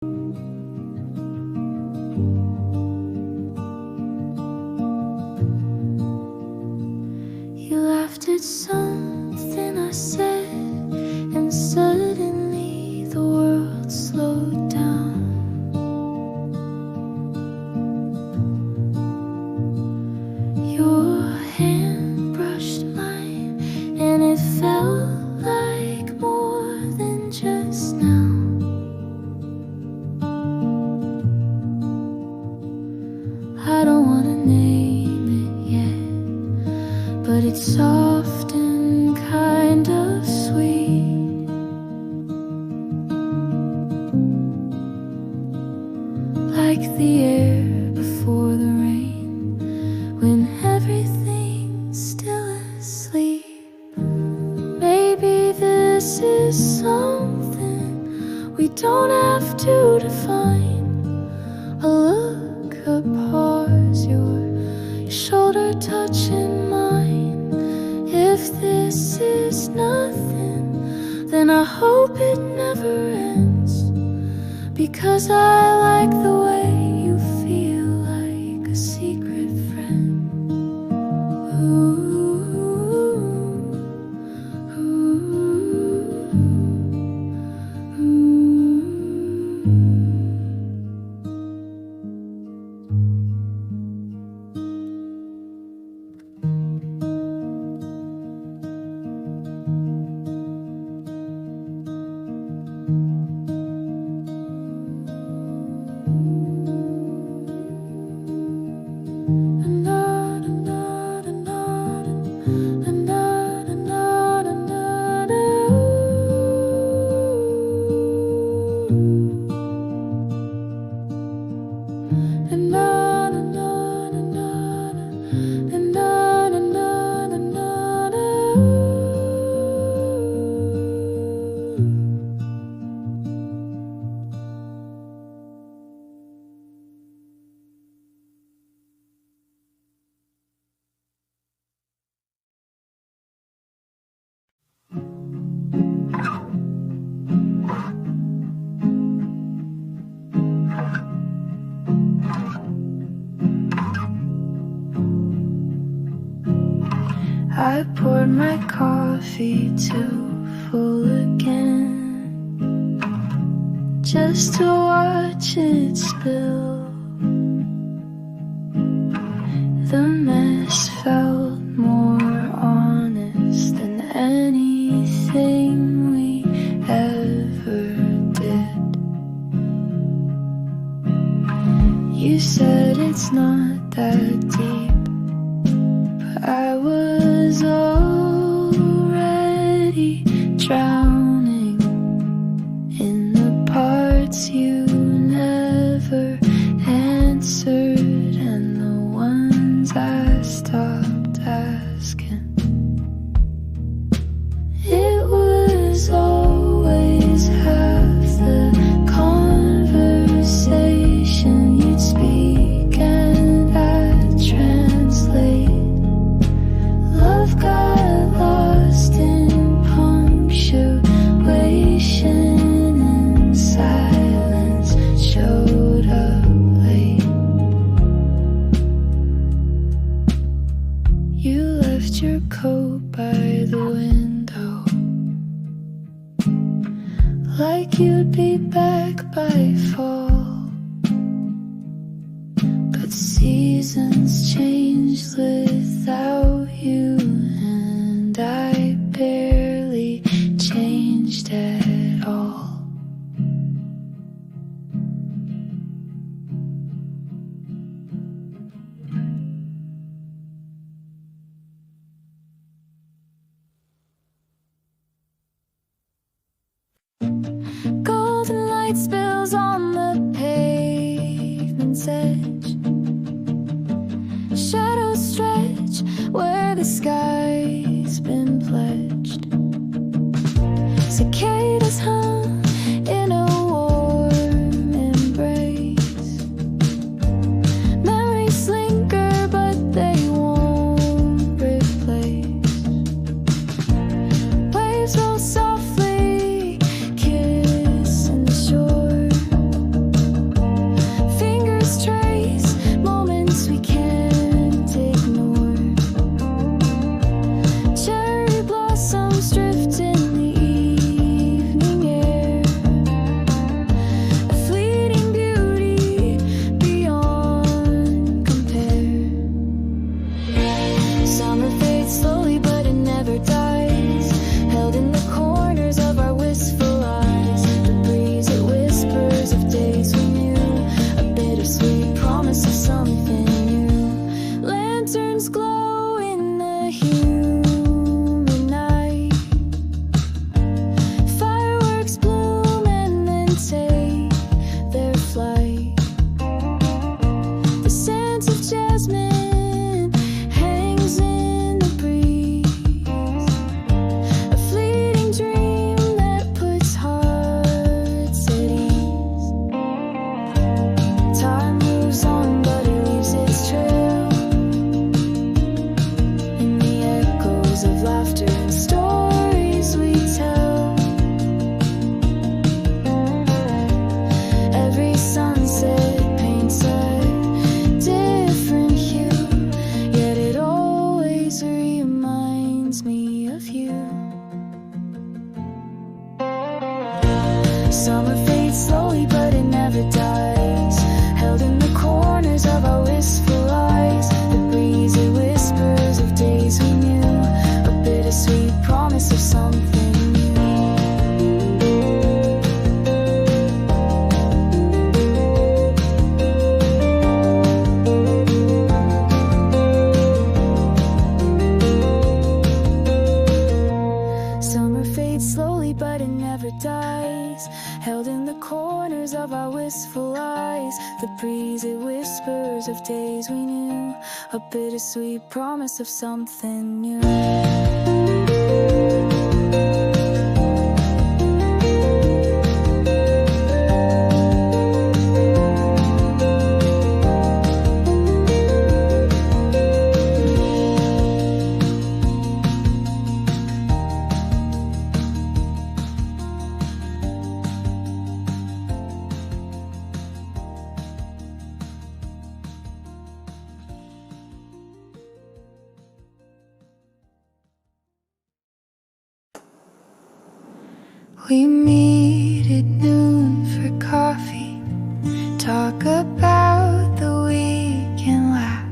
You laughed at something I said, and suddenly the world slowed down. Your hand brushed mine, and it felt like more than just now. I don't wanna name it yet, but it's soft and kind of sweet. Like the air before the rain, when everything's still asleep. Maybe this is something we don't have to define. A look, a pause, your shoulder touching mine. If this is nothing, then I hope it never ends, because I like the way you feel like a secret friend. Ooh, ooh, ooh. I poured my coffee too full again, just to watch it spill. The mess felt more honest than anything we ever did. You said it's not that deep, but I was already drowning in the parts you never answered, and the ones I stopped asking. It was always half the conversation you'd speak and I'd translate. Love got lost in punctuation, and silence showed up late. You left your coat by the window, like you'd be back by fall. But seasons changed without you, and I barely changed at all. Golden light spills on the pavement's edge. Shadows stretch where the sky's been pledged. Cicadas hum in a warm embrace. Memories linger, but they won't replace. Waves roll softly, kissing the shore. blossoms drift in the evening air, a fleeting beauty beyond compare. Summer fades slowly but it never dies, held in the corners of our wistful eyes. The breeze, it whispers of days we knew, a bittersweet promise of something new. Lanterns glow in the humid night, fireworks bloom and then take their flight. The scent of jasmine hangs in the breeze, a fleeting dream that puts hearts at ease. Time moves on but it leaves its trail in the echoes of laughter and stories we tell. Every sunset paints a different hue, yet it always reminds me of you. Summer fades slowly but it never dies, held in the corners of our wistful eyes. The breeze, it whispers of days we knew, a bittersweet promise of something new. Summer fades slowly but it never dies, held in the corners of our wistful eyes. The breeze, it whispers of days we knew, a bittersweet promise of something new. We meet at noon for coffee, talk about the week and laugh.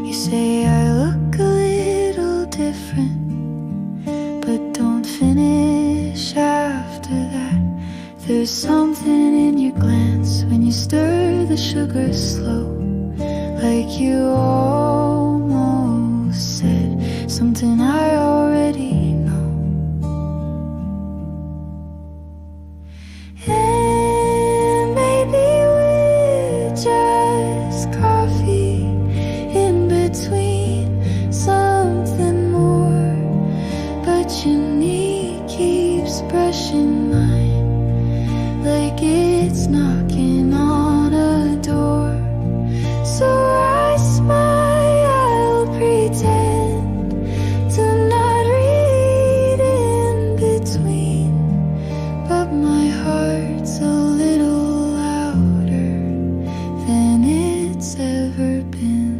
You say I look a little different, but don't finish after that. There's something in your glance when you stir the sugar slow, like you almost said something I already know. And maybe we're just coffee in between something more, but your knee keeps brushing mine like it's knocking on a door. So I smile, pretend to not read in between, but my heart's a little louder than it's ever been.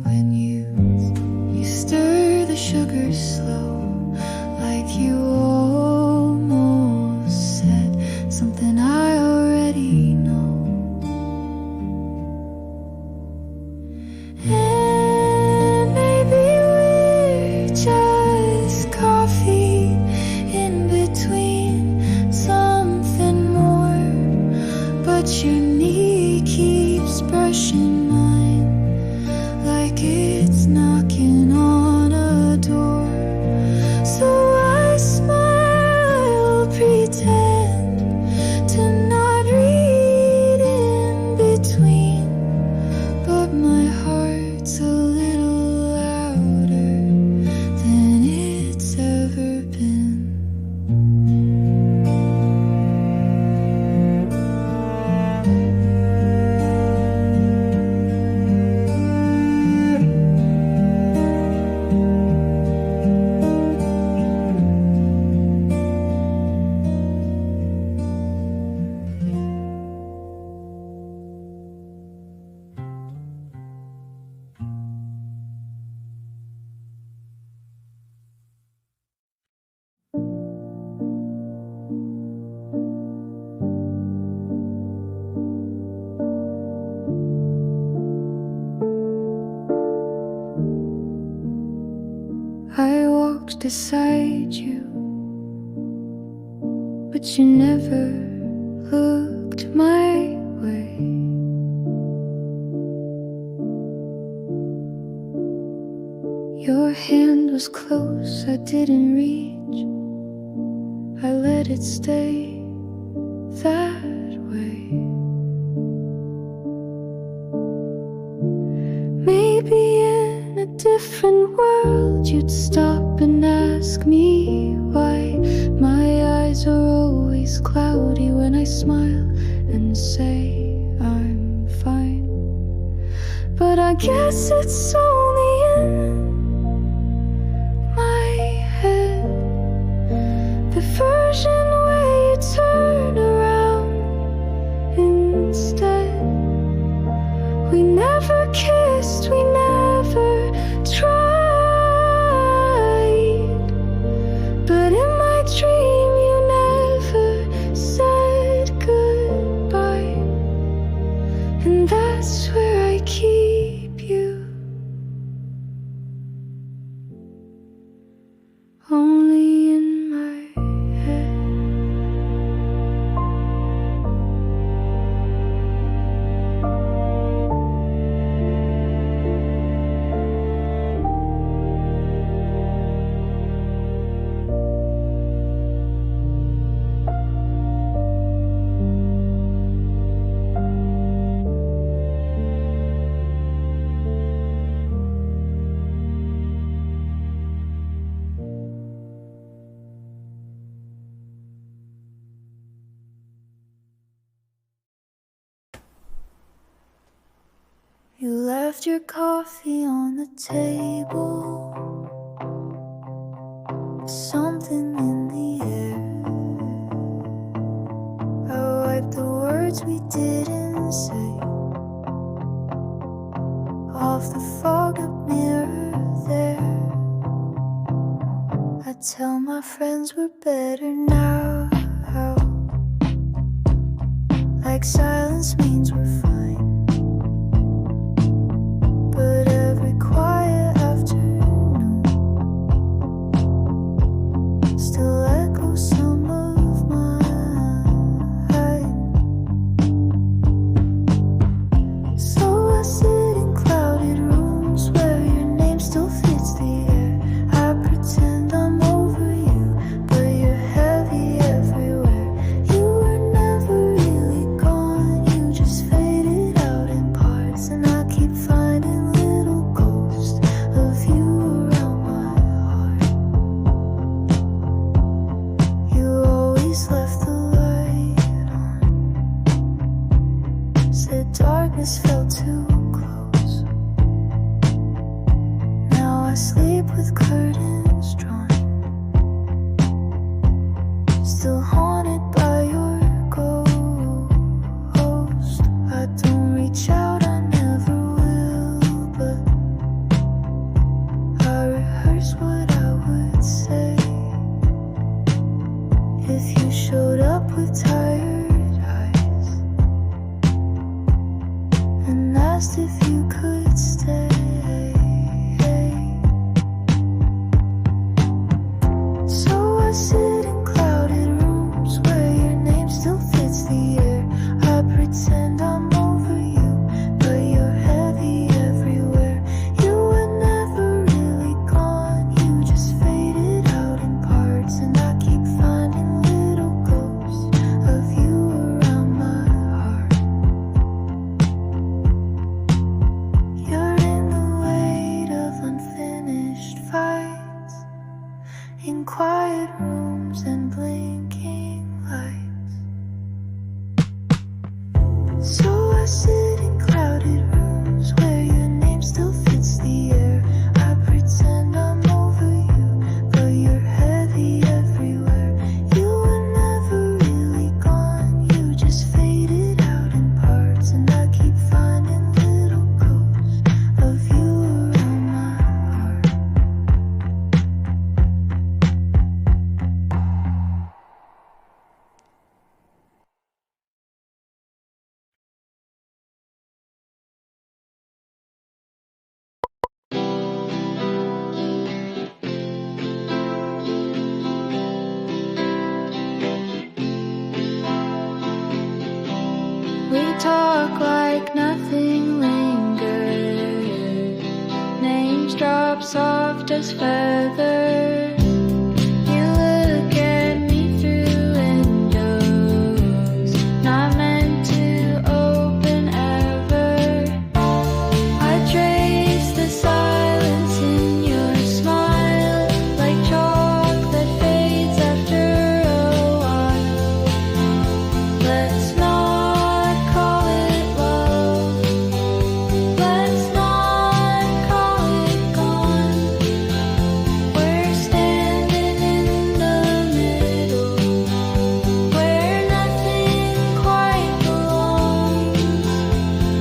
When you stir the sugar slow, like you almost said something I already know. And maybe we're just coffee in between something more, but your knee keeps brushing mine like it's knocking on a door. So I smile, pretend to not read in between, but my heart's a little louder than it's ever been. walked beside you, but you never looked my way. Your hand was close, I didn't reach. I let it stay that way. Maybe in a different world you'd stop and ask me why my eyes are always cloudy when I smile and say I'm fine. But I guess it's only in my head, the version where you turn around instead. We never kissed, we never tried, but in my dream you never said goodbye, and that's where I keep you. Only in my head. You left your coffee on the table, something in the air. I wiped the words we didn't say off the fogged mirror there. I tell my friends we're better now, like silence means we're fine. But every quiet afternoon still echoes some of mine. So I sit in crowded rooms where your name still fits the air. I pretend I'm over you, but you're heavy everywhere. You were never really gone, you just faded out in parts, and I keep finding left the light on. Said darkness felt too close. Now I sleep with curtains drawn, still haunted by your ghost. I don't reach out, I never will, but I rehearse what I would say if you showed up with tired eyes and asked if you could stay. So I sit in crowded rooms where your name still fits the air. I pretend I'm over you, but you're heavy everywhere. You were never really gone, you just faded out in parts, and I keep finding of you around my heart. drops soft as feathers. You look at me through windows not meant to open ever. I trace the silence in your smile like chalk that fades after a while. Let's not call it love. Let's not call it gone. We're standing in the middle where nothing quite belongs.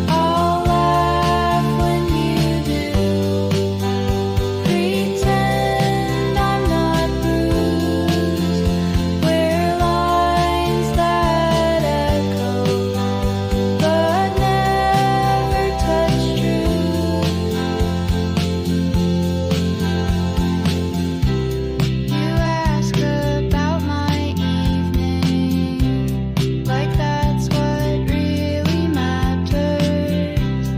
I'll laugh when you do. Pretend I'm not bruised. We're lines that echo but never touch truth. You ask about my evening like that's what really matters,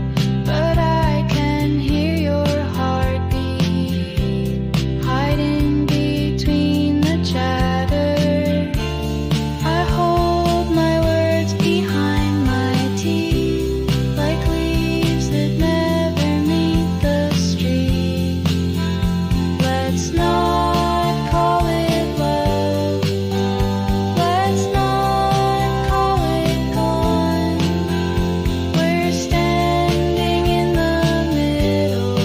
but I can hear your heartbeat hiding between the chatter. I hold my words behind my teeth like leaves that never meet the street. Let's not call it love. Let's not call it gone. We're standing in the middle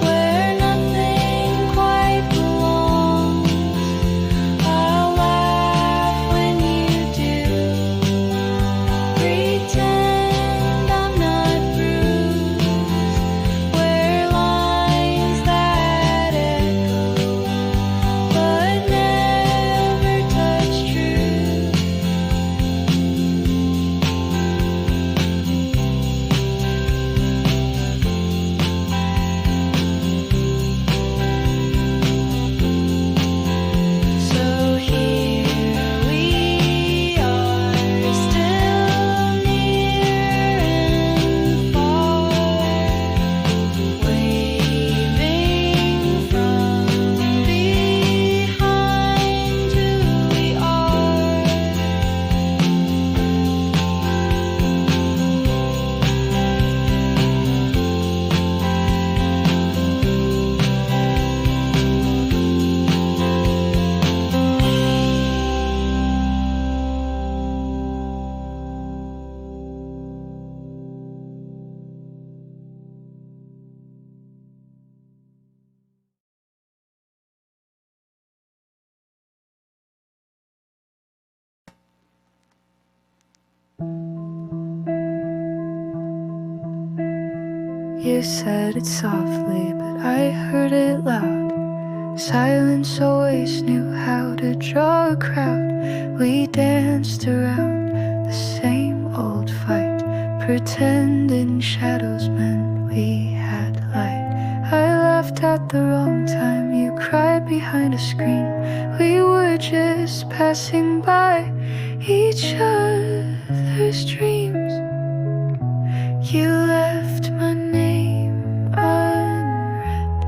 where nothing quite belongs. I'll laugh when you do. Pretend I'm not bruised. We're lines that echo but never touch truth. So here we are, still near and far, waving from behind who we are. You said it softly, but I heard it loud. Silence always knew how to draw a crowd. We danced around the same old fight, pretending shadows meant we had light. I laughed at the wrong time, you cried behind a screen. We were just passing by each other's dreams. You left my name unread,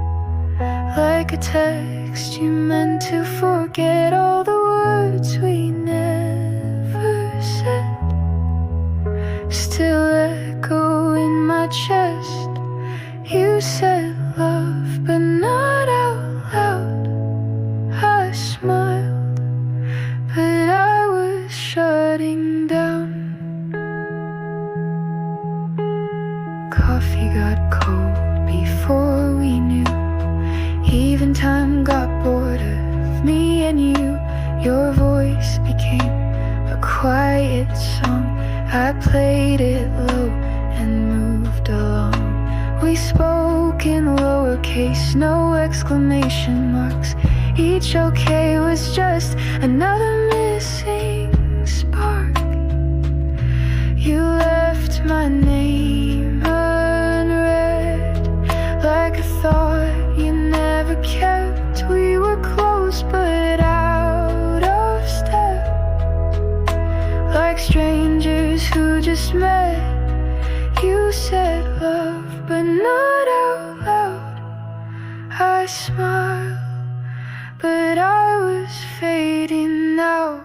like a text you meant to forget. All the words we never said still echo in my chest. You said love, but not out loud. I smiled, but I was shutting down. Coffee got cold before we knew. Even time got bored of me and you. Your voice became a quiet song. I played it low and moved along. We spoke in lowercase, no exclamation marks. Each okay was just another missing spark. You left my name unread, like a thought you never kept. We were close but out of step, like strangers who just met. You said love, but not out loud. I smiled, but I was fading out.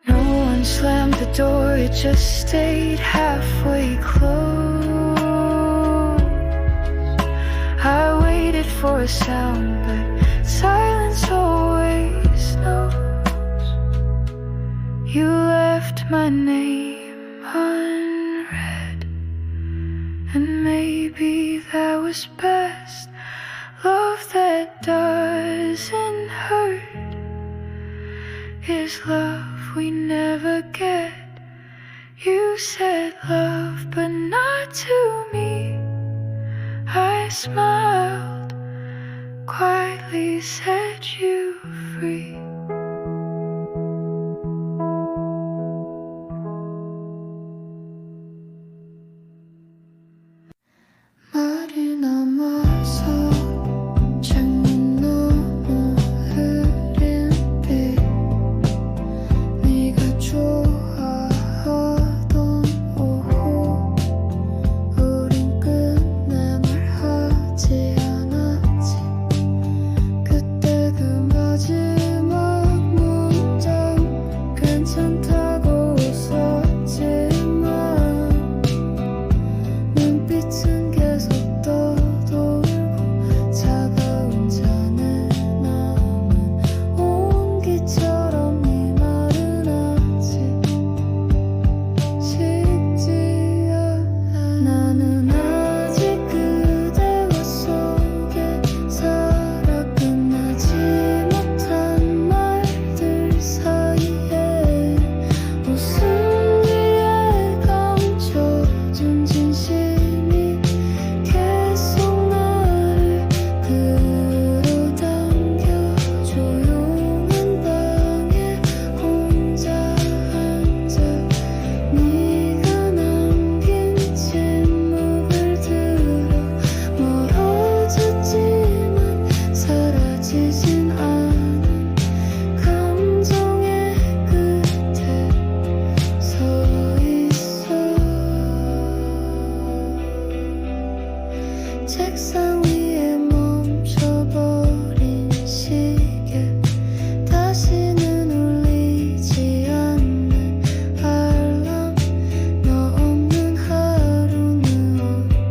No one slammed the door, it just stayed halfway closed. I waited for a sound, but silence always knows. You left my name unread, and maybe that was best. Love that doesn't hurt is love we never get. You said love, but not to me. I smiled, quietly set you free. 말이 남아서 창문 너머 흐린 빛 네가 좋아하던 오후 우린 끝내 말하지 않았지. 그때 그 마지막 문장 괜찮다고 웃었지만 눈빛은 계속 떠돌고 차가운 잔에 남은 온기처럼 네 말은 아직 식지 않아. 나는 아직 그대와 속에 살아. 끝나지 못한 말들 사이에 웃음 뒤에 감춰둔 진심이 계속 나를 끌어당겨. 조용한 방에 혼자 앉아 네가 남긴 침묵을 들어. 멀어졌지만 사라지진 않은 감정의 끝에 서 있어. 책상 위에 멈춰버린 시계 다시는 울리지 않는 알람. 너 없는 하루는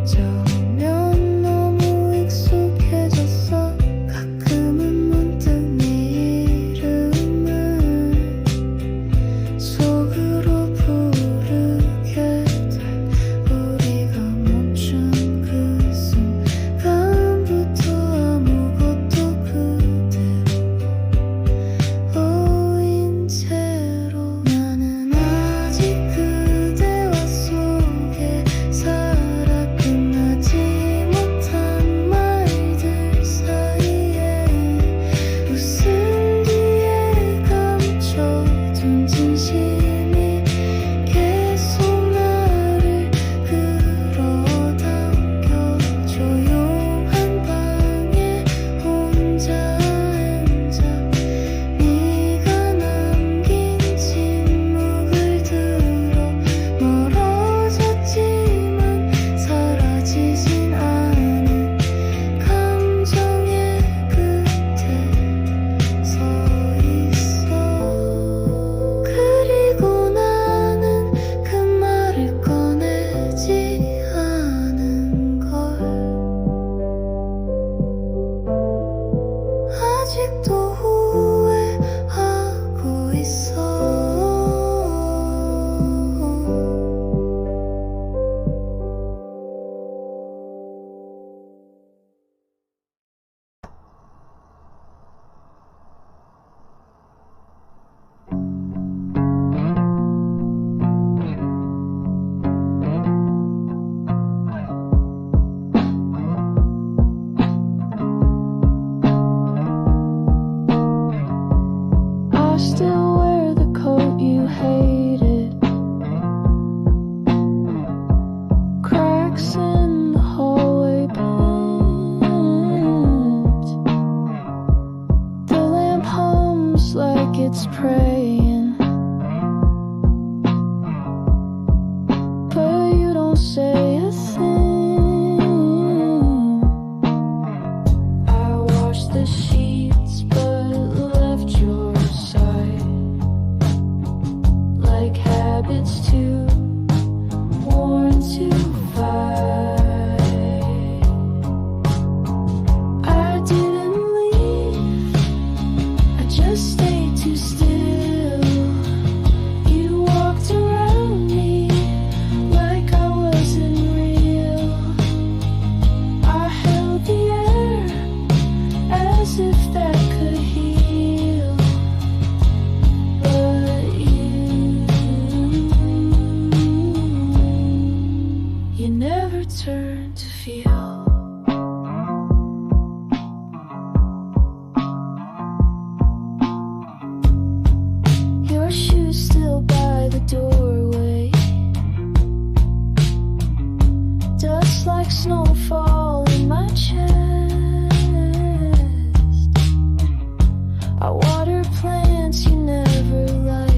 어쩌면 너무 익숙해졌어. 가끔은 문득 네 이름을 속으로 부르게 돼. 우리가 멈춘 그 순간부터 아무것도 그대로인 채로. 나는 아직 그대와 속에 살아. 끝나지 못한 말들 사이에 웃음 뒤에 감춰둔 진심이 계속 나를 끌어당겨. 조용한 방에 혼자 앉아 네가 남긴 침묵을 들어. 멀어졌지만 사라지진 않은 감정의 끝에 서 있어. 그리고 나는 그 말을 꺼내지 않은 걸. 아직도 후회하고 있어. I still wear the coat you hated. Cracks in the hallway paint. The lamp hums like it's praying, but you don't say a thing. You never turn to feel. Your shoes still by the doorway. Dust like snowfall in my chest. I water plants you never liked.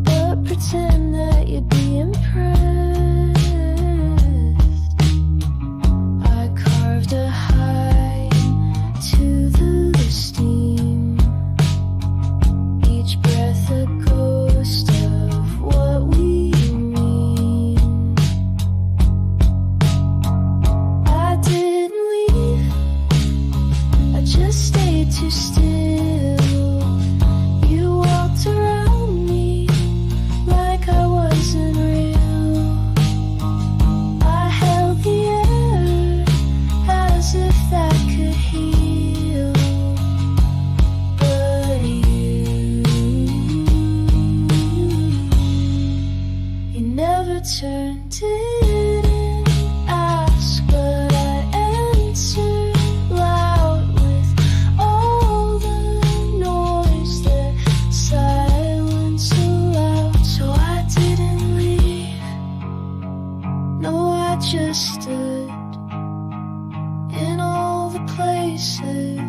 But pretend that you'd be impressed. I carved a high to the steam. Each breath a ghost of what we mean. I didn't leave, I just stayed too still. You walked around me like I wasn't real. I held the air as if that could heal. But you never turned, didn't ask, but I answered loud with all the noise that silence allowed. So I didn't leave, no, I just stood in all the places